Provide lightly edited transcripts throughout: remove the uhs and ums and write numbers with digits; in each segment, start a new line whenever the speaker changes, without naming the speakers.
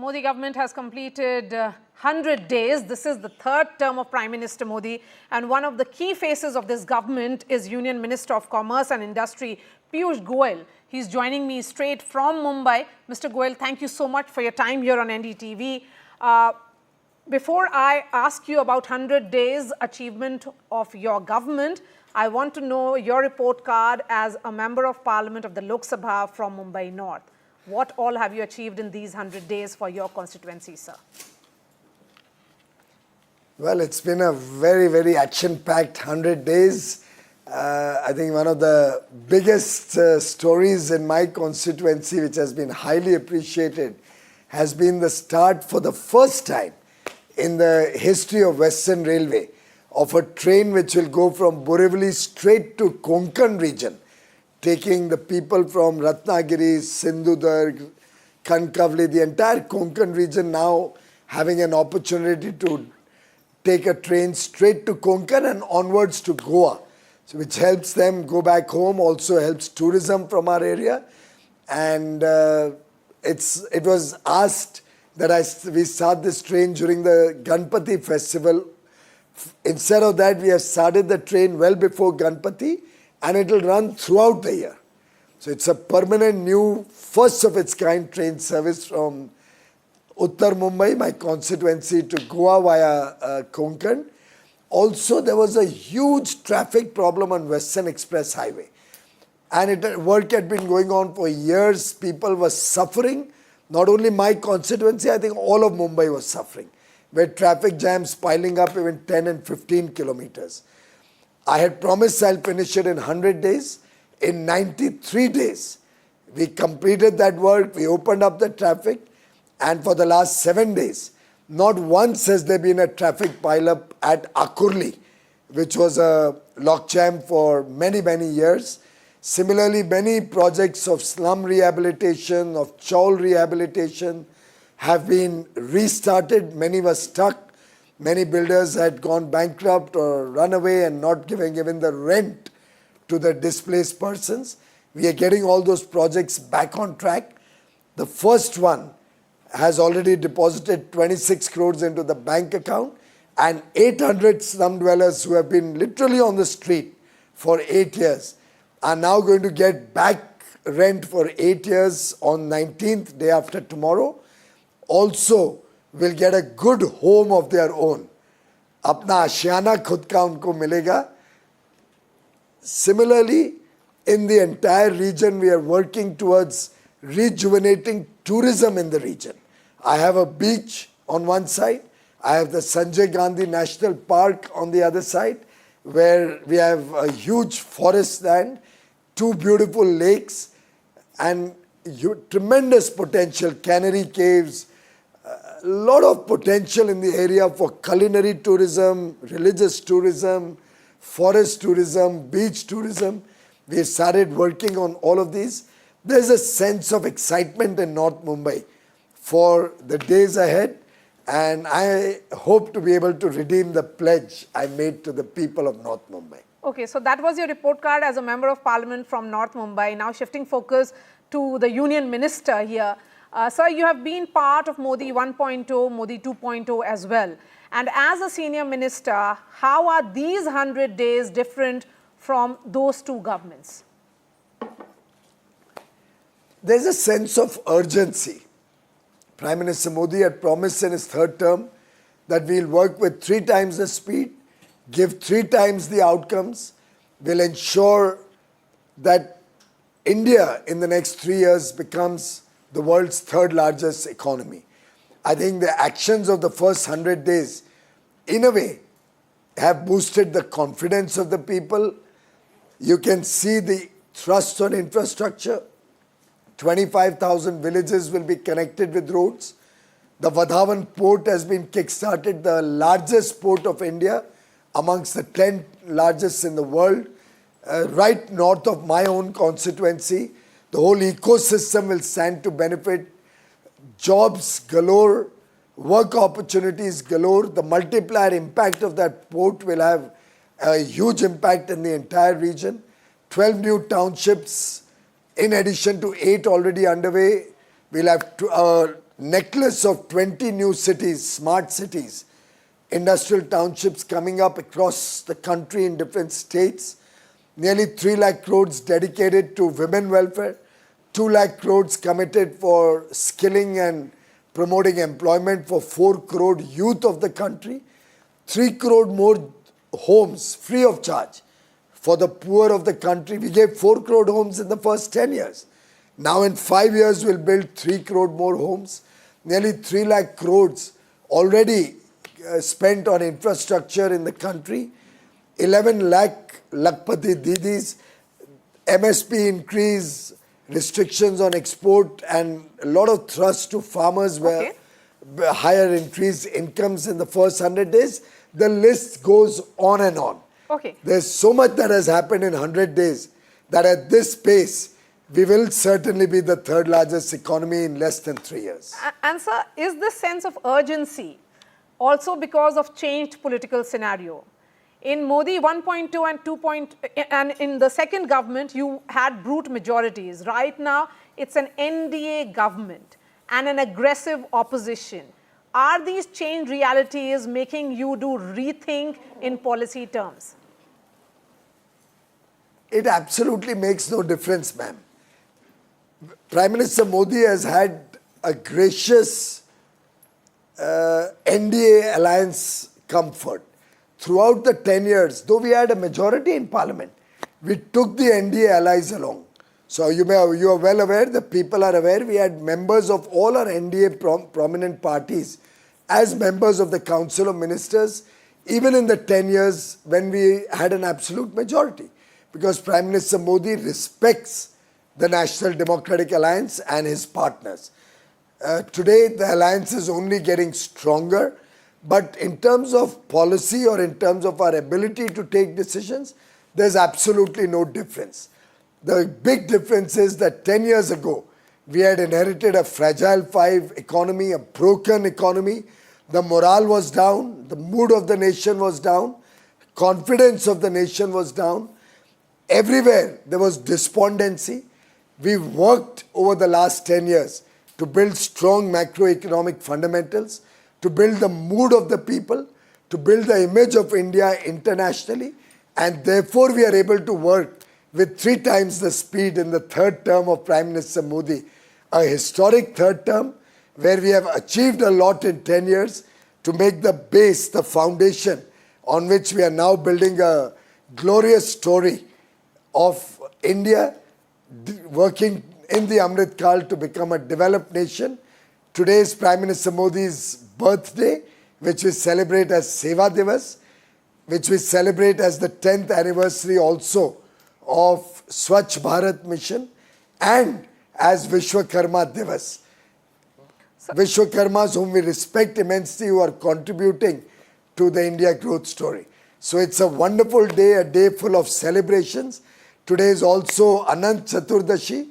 Modi government has completed 100 days. This is the third term of Prime Minister Modi, and one of the key faces of this government is Union Minister of Commerce and Industry, Piyush Goyal. He's joining me straight from Mumbai. Mr. Goyal, thank you so much for your time here on NDTV. Before I ask you about 100 days achievement of your government, I want to know your report card as a Member of Parliament of the Lok Sabha from Mumbai North. What all have you achieved in these 100 days for your constituency, sir?
Well, it's been a very, very action-packed 100 days. I think one of the biggest stories in my constituency, which has been highly appreciated, has been the start for the first time in the history of Western Railway of a train which will go from Borivali straight to Konkan region, taking the people from Ratnagiri, Sindhudurg, Kankavli, the entire Konkan region now having an opportunity to take a train straight to Konkan and onwards to Goa, so which helps them go back home, also helps tourism from our area. And it was asked that we start this train during the Ganpati festival. Instead of that, we have started the train well before Ganpati, and it will run throughout the year. So it's a permanent new, first of its kind train service from Uttar Mumbai, my constituency, to Goa via Konkan. Also, there was a huge traffic problem on Western Express Highway. And work had been going on for years. People were suffering. Not only my constituency, I think all of Mumbai was suffering, where traffic jams piling up even 10 and 15 kilometers. I had promised I'll finish it in 100 days. In 93 days, we completed that work. We opened up the traffic. And for the last 7 days, not once has there been a traffic pileup at Akurli, which was a logjam for many, many years. Similarly, many projects of slum rehabilitation, of chawl rehabilitation have been restarted. Many were stuck. Many builders had gone bankrupt or run away and not giving even the rent to the displaced persons. We are getting all those projects back on track. The first one has already deposited 26 crores into the bank account, and 800 slum dwellers who have been literally on the street for 8 years are now going to get back rent for 8 years on 19th, day after tomorrow. Also will get a good home of their own. Apna ashiana khud ka unko milega. Similarly, in the entire region, we are working towards rejuvenating tourism in the region. I have a beach on one side. I have the Sanjay Gandhi National Park on the other side, where we have a huge forest land, 2 beautiful lakes, and tremendous potential, Canary Caves, a lot of potential in the area for culinary tourism, religious tourism, forest tourism, beach tourism. We started working on all of these. There's a sense of excitement in North Mumbai for the days ahead, and I hope to be able to redeem the pledge I made to the people of North Mumbai.
Okay, so that was your report card as a Member of Parliament from North Mumbai. Now shifting focus to the Union Minister here. Sir, you have been part of Modi 1.0, Modi 2.0 as well. And as a senior minister, how are these 100 days different from those two governments?
There's a sense of urgency. Prime Minister Modi had promised in his third term that we'll work with 3 times the speed, give 3 times the outcomes, will ensure that India in the next 3 years becomes the world's 3rd largest economy. I think the actions of the first 100 days, in a way, have boosted the confidence of the people. You can see the thrust on infrastructure. 25,000 villages will be connected with roads. The Vadhavan port has been kick-started, the largest port of India, amongst the 10 largest in the world, right north of my own constituency. The whole ecosystem will stand to benefit. Jobs galore, work opportunities galore. The multiplier impact of that port will have a huge impact in the entire region. 12 new townships, in addition to 8 already underway. We'll have necklace of 20 new cities, smart cities, industrial townships coming up across the country in different states, nearly 3 lakh crores dedicated to women welfare, 2 lakh crores committed for skilling and promoting employment for 4 crore youth of the country, 3 crore more homes free of charge for the poor of the country. We gave 4 crore homes in the first 10 years. Now in 5 years we'll build 3 crore more homes. Nearly 3 lakh crores already spent on infrastructure in the country. 11 lakh Lakpati Didis, MSP increase, restrictions on export, and a lot of thrust to farmers where higher increased incomes in the first 100 days. The list goes on and on.
Okay.
There's so much that has happened in 100 days that at this pace, we will certainly be the third largest economy in less than 3 years.
And sir, is this sense of urgency also because of changed political scenario? In Modi 1.2 and 2. And in the second government, you had brute majorities. Right now, it's an NDA government and an aggressive opposition. Are these changed realities making you do rethink in policy terms?
It absolutely makes no difference, ma'am. Prime Minister Modi has had a gracious NDA alliance comfort. Throughout the 10 years, though we had a majority in parliament, we took the NDA allies along. So you are well aware, the people are aware, we had members of all our NDA prominent parties as members of the Council of Ministers, even in the 10 years when we had an absolute majority. Because Prime Minister Modi respects the National Democratic Alliance and his partners. Today, the alliance is only getting stronger. But in terms of policy or in terms of our ability to take decisions, there's absolutely no difference. The big difference is that 10 years ago, we had inherited a fragile 5 economy, a broken economy. The morale was down, the mood of the nation was down, confidence of the nation was down. Everywhere there was despondency. We worked over the last 10 years to build strong macroeconomic fundamentals, to build the mood of the people, to build the image of India internationally, and therefore we are able to work with 3 times the speed in the third term of Prime Minister Modi, a historic third term where we have achieved a lot in 10 years to make the base, the foundation on which we are now building a glorious story of India working in the Amrit Kal to become a developed nation. Today is Prime Minister Modi's birthday, which we celebrate as Seva Divas, which we celebrate as the 10th anniversary also of Swachh Bharat Mission, and as Vishwakarma Divas. Vishwakarmas whom we respect immensely, who are contributing to the India growth story. So it's a wonderful day, a day full of celebrations. Today is also Anant Chaturdashi,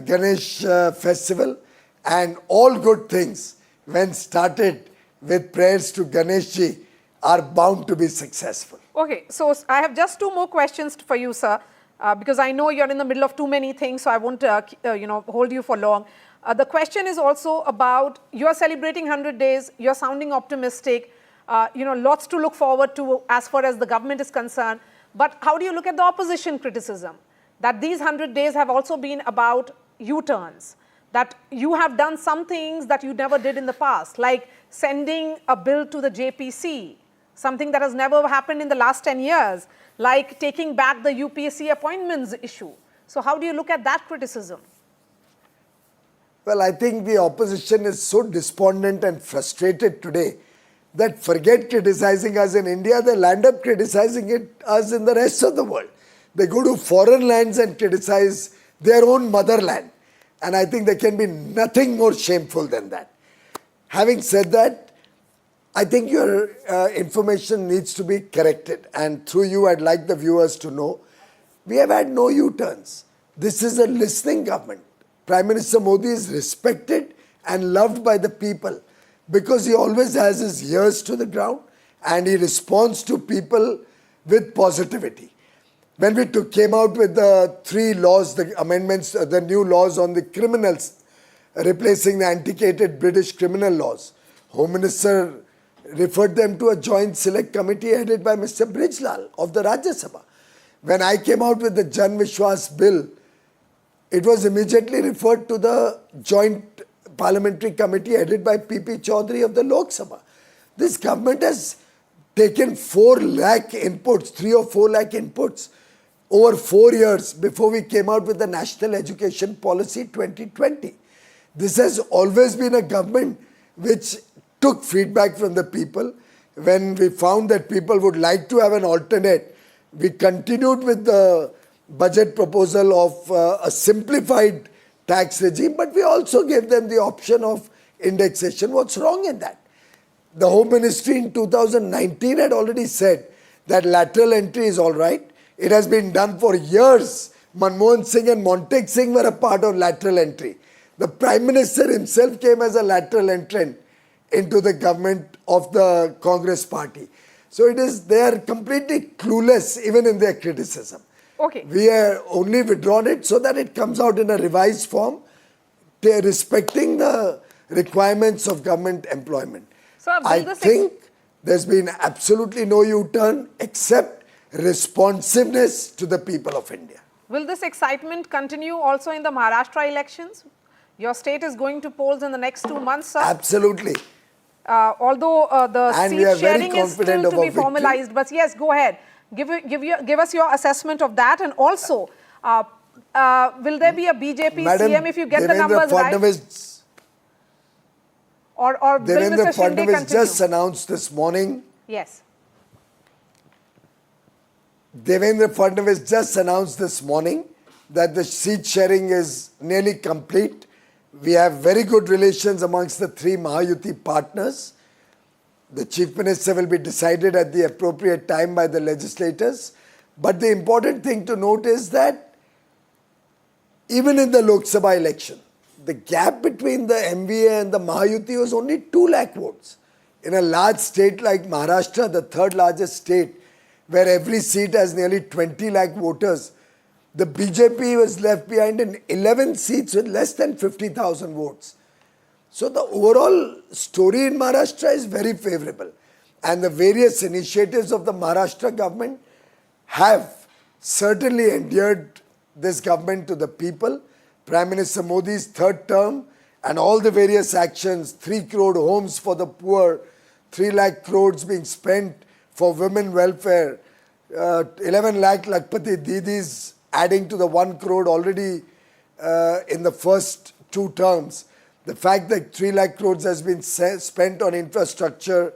Ganesh festival, and all good things when started with prayers to Ganesh Ji are bound to be successful.
Okay, so I have just 2 more questions for you, sir, because I know you're in the middle of too many things, so I won't hold you for long. The question is also about, you're celebrating 100 days, you're sounding optimistic, lots to look forward to as far as the government is concerned. But how do you look at the opposition criticism? That these 100 days have also been about U-turns, that you have done some things that you never did in the past, like sending a bill to the JPC, something that has never happened in the last 10 years, like taking back the UPSC appointments issue. So how do you look at that criticism?
Well, I think the opposition is so despondent and frustrated today that forget criticizing us in India, they land up criticizing us in the rest of the world. They go to foreign lands and criticize their own motherland. And I think there can be nothing more shameful than that. Having said that, I think your information needs to be corrected. And through you, I'd like the viewers to know, we have had no U-turns. This is a listening government. Prime Minister Modi is respected and loved by the people because he always has his ears to the ground and he responds to people with positivity. When we came out with the 3 laws, the amendments, the new laws on the criminals replacing the antiquated British criminal laws. Home Minister referred them to a joint select committee headed by Mr. Brijlal of the Rajya Sabha. When I came out with the Jan Vishwas bill, it was immediately referred to the joint parliamentary committee headed by P.P. Chaudhary of the Lok Sabha. This government has taken 4 lakh inputs, 3 or 4 lakh inputs over 4 years before we came out with the National Education Policy 2020. This has always been a government which took feedback from the people. When we found that people would like to have an alternate, we continued with the budget proposal of a simplified tax regime, but we also gave them the option of indexation. What's wrong in that? The Home Ministry in 2019 had already said that lateral entry is all right. It has been done for years. Manmohan Singh and Montek Singh were a part of lateral entry. The Prime Minister himself came as a lateral entrant into the government of the Congress party. So they are completely clueless even in their criticism.
Okay.
We are only withdrawn it so that it comes out in a revised form, respecting the requirements of government employment.
Sir,
I think there's been absolutely no U-turn except responsiveness to the people of India.
Will this excitement continue also in the Maharashtra elections? Your state is going to polls in the next 2 months, sir.
Absolutely.
Although the seat sharing is still to be formalized, but yes, go ahead. Give us your assessment of that, and also, will there be a BJP CM if you get the numbers right? Or will
Devendra
Mr. Shinde
Fadnavis
continue?
just announced this morning.
Yes.
Devendra Fadnavis just announced this morning that the seat sharing is nearly complete. We have very good relations amongst the 3 Mahayuti partners. The Chief Minister will be decided at the appropriate time by the legislators. But the important thing to note is that even in the Lok Sabha election, the gap between the MVA and the Mahayuti was only 2 lakh votes. In a large state like Maharashtra, the 3rd largest state, where every seat has nearly 20 lakh voters, the BJP was left behind in 11 seats with less than 50,000 votes. So the overall story in Maharashtra is very favorable. And the various initiatives of the Maharashtra government have certainly endeared this government to the people. Prime Minister Modi's 3rd term and all the various actions, 3 crore homes for the poor, 3 lakh crores being spent for women welfare, 11 lakh Lakpati Didis adding to the 1 crore already in the first 2 terms. The fact that 3 lakh crores has been spent on infrastructure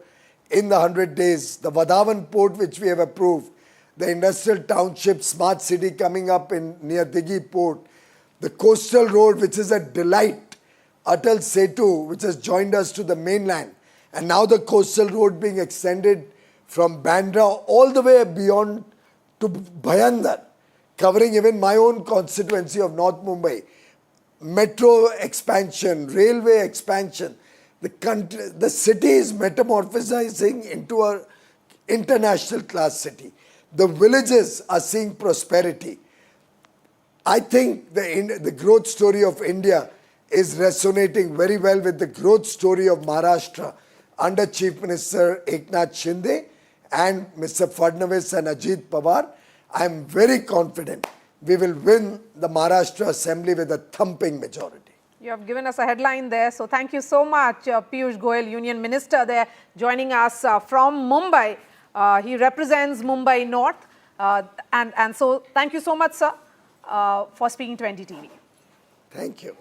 in the 100 days, the Vadhavan port which we have approved, the industrial township smart city coming up near Dighi port, the coastal road which is a delight, Atal Setu which has joined us to the mainland, and now the coastal road being extended from Bandra all the way beyond to Bhayandar, covering even my own constituency of North Mumbai. Metro expansion, railway expansion. The city is metamorphosing into an international class city. The villages are seeing prosperity. I think the growth story of India is resonating very well with the growth story of Maharashtra under Chief Minister Eknath Shinde and Mr. Fadnavis and Ajit Pawar. I am very confident we will win the Maharashtra Assembly with a thumping majority.
You have given us a headline there. So thank you so much, Piyush Goyal, Union Minister there, joining us from Mumbai. He represents Mumbai North. And so thank you so much, sir, for speaking to NDTV.
Thank you.